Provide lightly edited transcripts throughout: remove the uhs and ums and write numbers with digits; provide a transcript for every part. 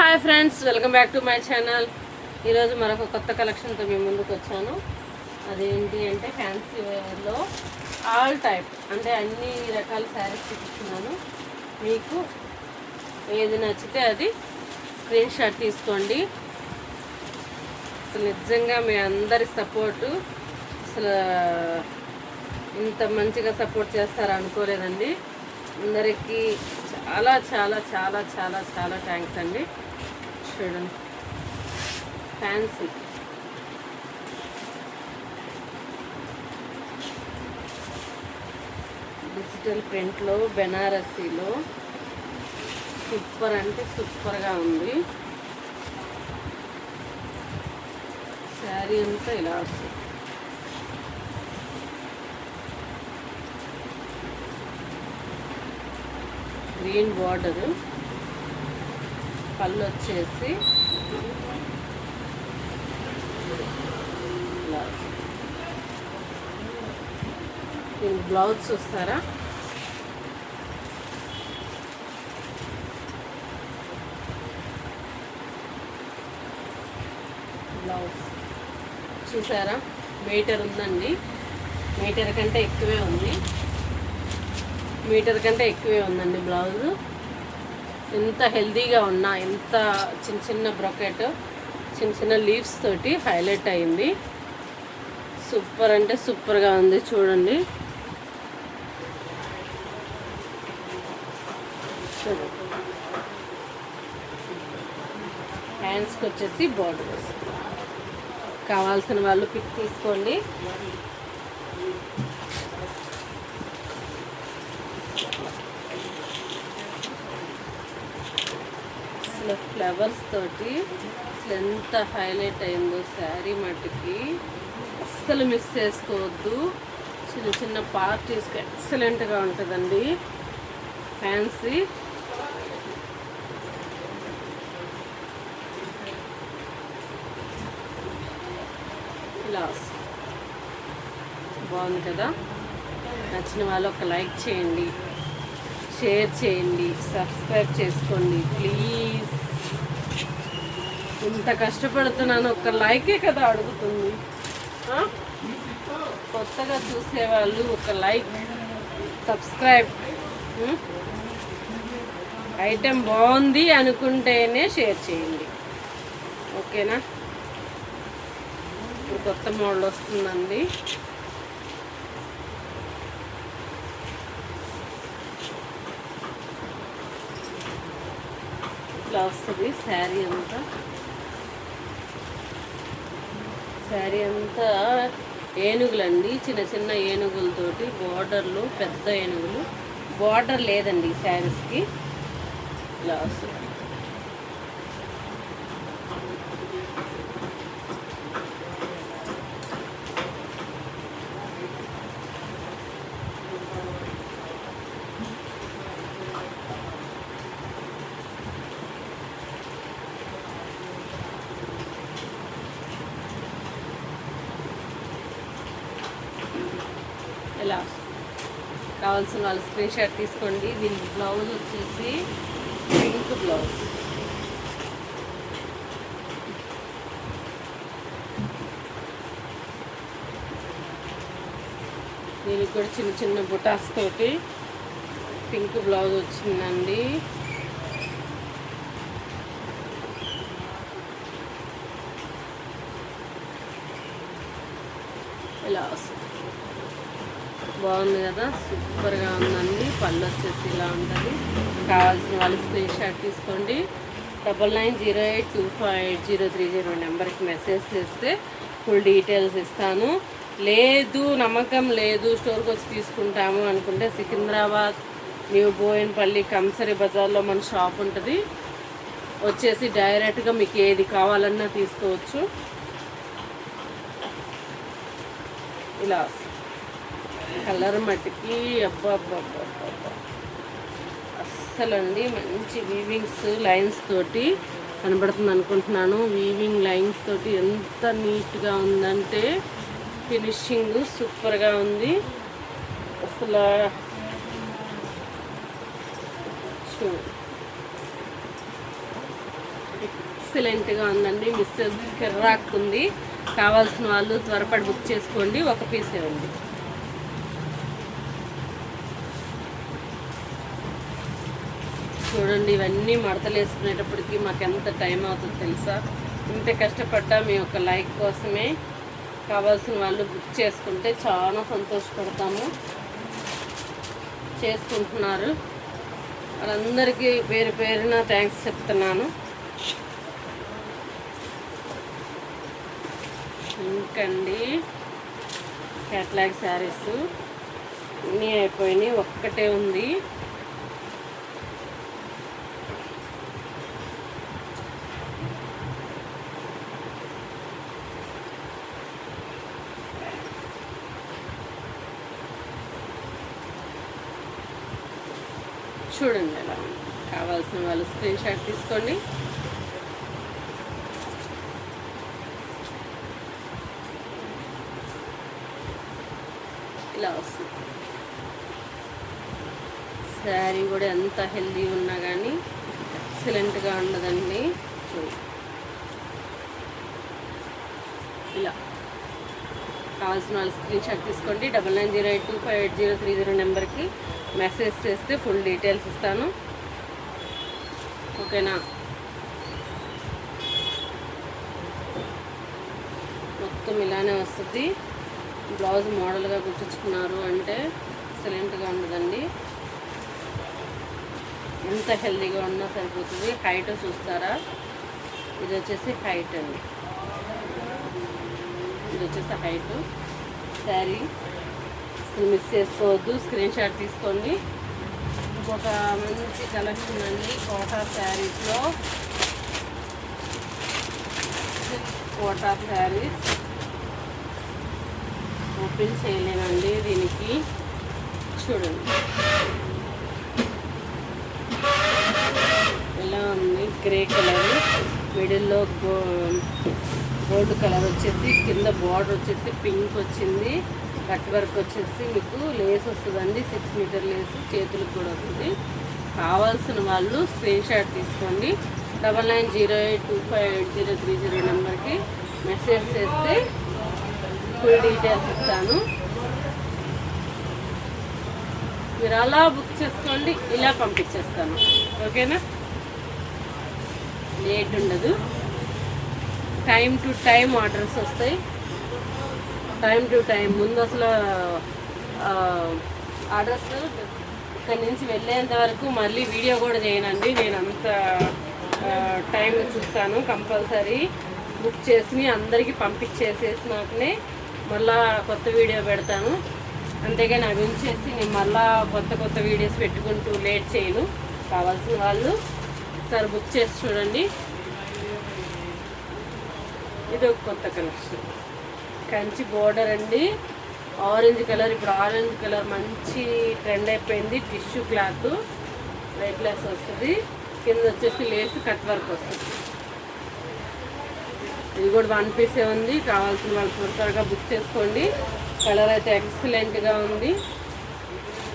Hi friends, welcome back to my channel. ఈరోజు మరొక కొత్త కలెక్షన్తో మేము ముందుకు వచ్చాను. అదేంటి అంటే ఫ్యాన్సీ వేర్లో ఆల్ టైప్ అంటే అన్ని రకాల శారీస్ చూపిస్తున్నాను. మీకు ఏది నచ్చితే అది స్క్రీన్ షాట్ తీసుకోండి. అసలు నిజంగా మీ అందరి సపోర్టు అసలు ఇంత మంచిగా సపోర్ట్ చేస్తారా అనుకోలేదండి. అందరికీ చాలా చాలా చాలా చాలా చాలా థ్యాంక్స్ అండి. చూడండి, ఫ్యాన్సీ డిజిటల్ ప్రింట్లో బెనారసీలో సూపర్ అంటే సూపర్గా ఉంది. శారీ అంతా ఇలా వస్తుంది. గ్రీన్ బార్డరు, పళ్ళు వచ్చేసి దీనికి బ్లౌజ్ చూస్తారా, బ్లౌజ్ చూసారా, మీటర్ ఉందండి. మీటర్ కంటే ఎక్కువే ఉంది. ఉందండి బ్లౌజ్. ఎంత హెల్దీగా ఉన్నా, ఎంత చిన్న చిన్న బ్రొకెట్, చిన్న చిన్న లీవ్స్ తోటి హైలైట్ అయింది. సూపర్ అంటే సూపర్గా ఉంది. చూడండి, హ్యాండ్స్కి వచ్చేసి బార్డర్. కావాల్సిన వాళ్ళు పిక్ తీసుకోండి. అసలు ఫ్లవర్స్ తోటి అసలు ఎంత హైలైట్ అయిందో శారీ మట్టుకి అస్సలు మిస్ చేసుకోవద్దు. చిన్న చిన్న పార్టీస్కి ఎక్సలెంట్గా ఉంటుందండి. ఫ్యాన్సీ ఇలా బాగుంది కదా. నచ్చిన వాళ్ళు ఒక లైక్ చేయండి, షేర్ చేయండి, సబ్స్క్రైబ్ చేసుకోండి ప్లీజ్. ఇంత కష్టపడుతున్నాను, ఒక లైకే కదా అడుగుతుంది. కొత్తగా చూసేవాళ్ళు ఒక లైక్, సబ్స్క్రైబ్. ఐటెం బాగుంది అనుకుంటేనే షేర్ చేయండి, ఓకేనా. ఇప్పుడు కొత్త మోడల్ వస్తుందండి. ఇట్లా వస్తుంది శారీ అంతా ఏనుగులండి, చిన్న చిన్న ఏనుగులతోటి బోర్డర్లు, పెద్ద ఏనుగులు. బోర్డర్ లేదండి శారీస్కి. ఇలా వస్తుంది. ఇలా కావాల్సిన వాళ్ళు స్క్రీన్ షాట్ తీసుకోండి. దీనికి బ్లౌజ్ వచ్చేసి పింక్ బ్లౌజ్. దీనికి కూడా చిన్న చిన్న బుటాస్ తోటి పింక్ బ్లౌజ్ వచ్చిందండి. ఇలా వస్తుంది. బాగుంది కదా, సూపర్గా ఉందండి. పళ్ళు వచ్చేసి ఇలా ఉంటుంది. కావాల్సిన వాళ్ళు స్క్రీన్ షాట్ తీసుకోండి. 9908258030 నెంబర్కి మెసేజ్ చేస్తే ఫుల్ డీటెయిల్స్ ఇస్తాను. లేదు, నమ్మకం లేదు, స్టోర్కి వచ్చి తీసుకుంటాము అనుకుంటే సికింద్రాబాద్ న్యూ బోయిన్పల్లి కంసరి బజార్లో మన షాప్ ఉంటుంది. వచ్చేసి డైరెక్ట్గా మీకు ఏది కావాలన్నా తీసుకోవచ్చు. ఇలా కలర్ మట్టికి అబ్బా అస్సలండి మంచి వీవింగ్స్ లైన్స్ తోటి కనబడుతుంది అనుకుంటున్నాను. వీవింగ్ లైన్స్ తోటి ఎంత నీట్గా ఉందంటే ఫినిషింగ్ సూపర్గా ఉంది అసలు. ఎక్సలెంట్గా ఉందండి. మిస్ కిర్రాక్కుంది. కావాల్సిన వాళ్ళు త్వరపడి బుక్ చేసుకోండి. ఒక పీస్ ఇవ్వండి. చూడండి, ఇవన్నీ మడతలు వేసుకునేటప్పటికి మాకు ఎంత టైం అవుతుందో తెలుసా. ఇంత కష్టపడ్డా మీ యొక్క లైక్ కోసమే. కావాల్సిన వాళ్ళు బుక్ చేసుకుంటే చాలా సంతోషపడతాము. చేసుకుంటున్నారు వాళ్ళందరికీ పేరు పేరున థ్యాంక్స్ చెప్తున్నాను. ఇంకండి క్యాట్లాగ్ శారీస్ అన్నీ అయిపోయినాయి, ఒక్కటే ఉంది. చూడండి ఎలా ఉంది. కావాల్సిన వాళ్ళు స్క్రీన్ షాట్ తీసుకోండి. ఇలా వస్తుంది. శారీ కూడా ఎంత హెల్దీ ఉన్నా కానీ ఎక్సలెంట్గా ఉండదండి. చూడండి ఇలా. కావాల్సిన వాళ్ళు స్క్రీన్ షాట్ తీసుకోండి. 9908258030 నెంబర్కి మెసేజ్ చేస్తే ఫుల్ డీటెయిల్స్ ఇస్తాను. ఓకేనా. మొత్తం ఇలానే వస్తుంది. బ్లౌజ్ మోడల్గా కుట్టించుకున్నారు అంటే ఎక్సలెంట్గా ఉండదండి. ఎంత హెల్దీగా ఉన్నా సరిపోతుంది. హైట్ చూస్తారా, ఇది వచ్చేసి హైట్ అండి. ఇది వచ్చేసి హైట్. శారీ అసలు మిస్ చేసుకోవద్దు, స్క్రీన్ షాట్ తీసుకోండి. ఇంకొక మంచి కలెక్షన్ అండి కోటా శారీస్లో. కోటా శారీస్ ఓపెన్ చేయలేనండి దీనికి. చూడండి ఎలా ఉంది. గ్రే కలర్, మిడిల్లో గోల్డ్ కలర్ వచ్చేసి, కింద బార్డర్ వచ్చేసి పింక్ వచ్చింది. కట్ వర్క్ వచ్చేసి మీకు లేస్ వస్తుందండి, 6 మీటర్ లేస్, చేతులకు కూడా వస్తుంది. కావాల్సిన వాళ్ళు స్క్రీన్ షాట్ తీసుకోండి. 9908258030 నెంబర్కి మెసేజ్ చేస్తే ఫుల్ డీటెయిల్స్ ఇస్తాను. మీరు అలా బుక్ చేసుకోండి, ఇలా పంపించేస్తాను. ఓకేనా. లేట్ ఉండదు. టైం టు టైం ఆర్డర్స్ వస్తాయి. టైం టు టైం ముందు అసలు ఆర్డర్స్ ఇక్కడి నుంచి వెళ్ళేంత వరకు మళ్ళీ వీడియో కూడా చేయనండి. నేను అంత టైం చూస్తాను. కంపల్సరీ బుక్ చేసి అందరికీ పంపించేసేసినాకనే మళ్ళీ కొత్త వీడియో పెడతాను. అంతేగాని అవి ఉంచేసి నేను మళ్ళీ కొత్త వీడియోస్ పెట్టుకుంటూ లేట్ చేయను. కావాల్సిన వాళ్ళు ఒకసారి బుక్ చేసి చూడండి. ఇది ఒక కొత్త కలెక్షన్. కంచి బోర్డర్ అండి, ఆరెంజ్ కలర్. ఇప్పుడు ఆరెంజ్ కలర్ మంచి ట్రెండ్ అయిపోయింది. టిష్యూ క్లాత్, వైట్ లెస్ వస్తుంది. కింద వచ్చేసి లేస్ కట్ వర్క్ వస్తుంది. ఇది కూడా 1 పీసే ఉంది. కావాల్సిన వాళ్ళు త్వరగా బుక్ చేసుకోండి. కలర్ అయితే ఎక్సలెంట్గా ఉంది.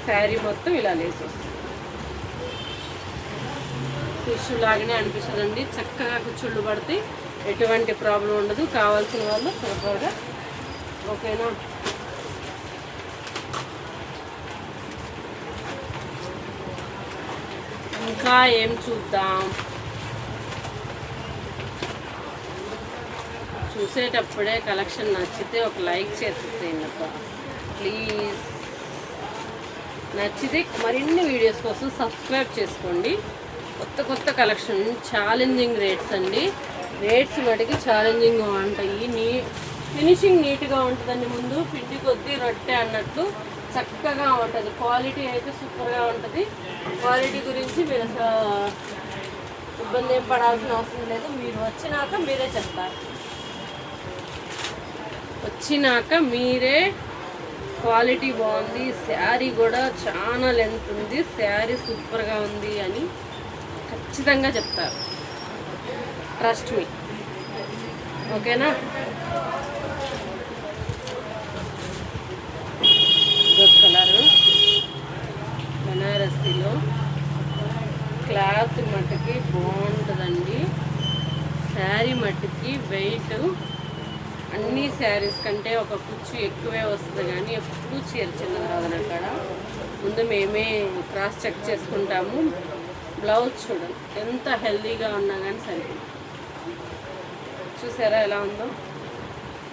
శారీ మొత్తం ఇలా లేస్ వస్తుంది. టిష్యూ లాగానే అనిపిస్తుందండి. చక్కగా కుచ్చుళ్ళు పడితే ఎటువంటి ప్రాబ్లం ఉండదు. కావాల్సిన వాళ్ళు త్వరగా. ఓకేనా. ఇంకా ఏం చూద్దాం. చూసేటప్పుడే కలెక్షన్ నచ్చితే ఒక లైక్ చేసేసేయండి ప్లీజ్. నచ్చితే మరిన్ని వీడియోస్ కోసం సబ్స్క్రైబ్ చేసుకోండి. కొత్త కలెక్షన్, ఛాలెంజింగ్ రేట్స్ అండి. రేట్స్ మటుకి ఛాలెంజింగ్గా ఉంటాయి. ఫినిషింగ్ నీట్గా ఉంటుందండి. ముందు పిండి కొద్దీ రొట్టె అన్నట్లు చక్కగా ఉంటుంది. క్వాలిటీ అయితే సూపర్గా ఉంటుంది. క్వాలిటీ గురించి మీరు అసలు ఇబ్బంది ఏం పడాల్సిన అవసరం లేదు. మీరు వచ్చినాక మీరే చెప్తారు. వచ్చినాక మీరే క్వాలిటీ బాగుంది, శారీ కూడా చాలా లెంత్ ఉంది, శారీ సూపర్గా ఉంది అని ఖచ్చితంగా చెప్తారు. Trust me. ఓకేనా. ఇదొక కలరు బనారస్సీలో. క్లాత్ మటుకి బాగుంటుందండి. శారీ మట్టికి వెయిట్ అన్ని శారీస్ కంటే ఒక కుచ్చు ఎక్కువే వస్తుంది, కానీ ఎప్పుడు చీర చిన్నది రాదని అక్కడ ముందు మేమే క్రాస్ చెక్ చేసుకుంటాము. బ్లౌజ్ చూడండి ఎంత హెల్దీగా ఉన్నా కానీ సరిపోతుంది. చూసారా ఎలా ఉందో,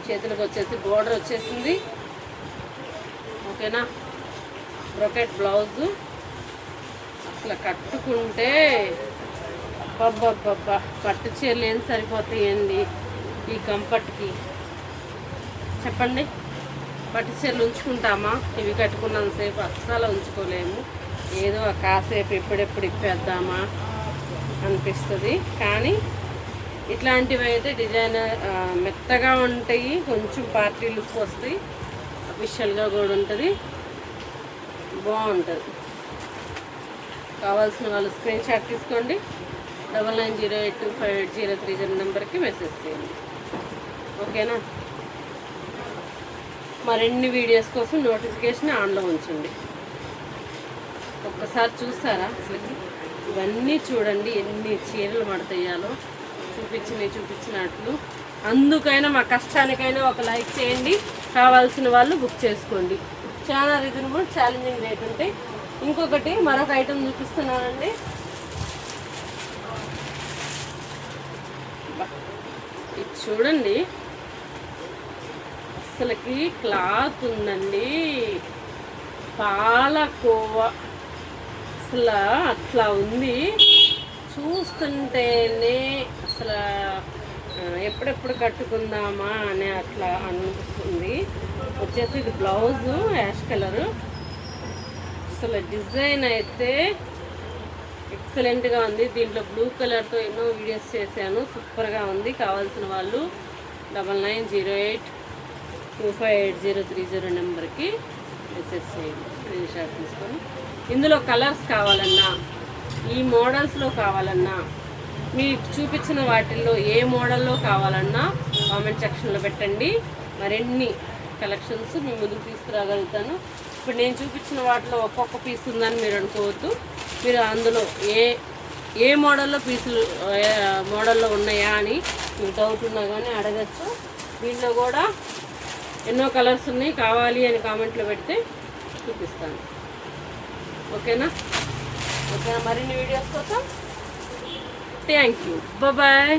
చేతులకు వచ్చేసి బోర్డర్ వచ్చేసింది. ఓకేనా, బ్రొకెట్ బ్లౌజు అసలు కట్టుకుంటే అబ్బబ్బబ్బబ్బా పట్టు చీరలు ఏం సరిపోతాయండి ఈ కంఫర్ట్కి చెప్పండి. పట్టు చీరలు ఉంచుకుంటామా? ఇవి కట్టుకున్నంతసేపు అస్సలు ఉంచుకోలేము. ఏదో కాసేపు ఎప్పుడెప్పుడు ఇప్పేద్దామా అనిపిస్తుంది. కానీ ఇట్లాంటివి అయితే డిజైనర్ మెత్తగా ఉంటాయి, కొంచెం పార్టీ లుక్ వస్తాయి, అఫిషియల్గా కూడా ఉంటుంది, బాగుంటుంది. కావాల్సిన వాళ్ళు స్క్రీన్ షాట్ తీసుకోండి. 9908258030 నెంబర్కి మెసేజ్ చేయండి. ఓకేనా, మరిన్ని వీడియోస్ కోసం నోటిఫికేషన్ ఆన్లో ఉంచండి. ఒక్కసారి చూస్తారా అసలు ఇవన్నీ చూడండి ఎన్ని చీరలు మడతయ్యాలో చూపించినట్లు. అందుకైనా మా కష్టానికైనా ఒక లైక్ చేయండి. కావాల్సిన వాళ్ళు బుక్ చేసుకోండి. చాలా రీజనబుల్, ఛాలెంజింగ్ రేట్ ఉంటాయి. ఇంకొకటి మరొక ఐటమ్ చూపిస్తున్నానండి. ఇది చూడండి అసలుకి క్లాత్ ఉందండి, పాలకోవా అసలు అట్లా ఉంది. చూస్తుంటేనే అసలు ఎప్పుడెప్పుడు కట్టుకుందామా అని అట్లా అనిపిస్తుంది. వచ్చేసి ఇది బ్లౌజు యాష్ కలరు. అసలు డిజైన్ అయితే ఎక్సలెంట్గా ఉంది. దీంట్లో బ్లూ కలర్తో ఎన్నో వీడియోస్ చేశాను, సూపర్గా ఉంది. కావాల్సిన వాళ్ళు 9908258030 నెంబర్కి మెసేజ్ చేయండి. స్క్రీన్ షాట్ తీసుకొని ఇందులో కలర్స్ కావాలన్నా, ఈ మోడల్స్లో కావాలన్నా, మీకు చూపించిన వాటిల్లో ఏ మోడల్లో కావాలన్నా కామెంట్ సెక్షన్లో పెట్టండి. మరిన్ని కలెక్షన్స్ మీ ముందుకు తీసుకురాగలుగుతాను. ఇప్పుడు నేను చూపించిన వాటిలో ఒక్కొక్క పీస్ ఉందని మీరు అనుకోవద్దు. మీరు అందులో ఏ మోడల్లో పీసులు మోడల్లో ఉన్నాయా అని మీకు డౌట్ ఉన్నా కానీ అడగచ్చు. దీంట్లో కూడా ఎన్నో కలర్స్ ఉన్నాయి, కావాలి అని కామెంట్లో పెడితే చూపిస్తాను. ఓకేనా, మరిన్ని వీడియోస్ కోసం థ్యాంక్ యూ, బాయ్.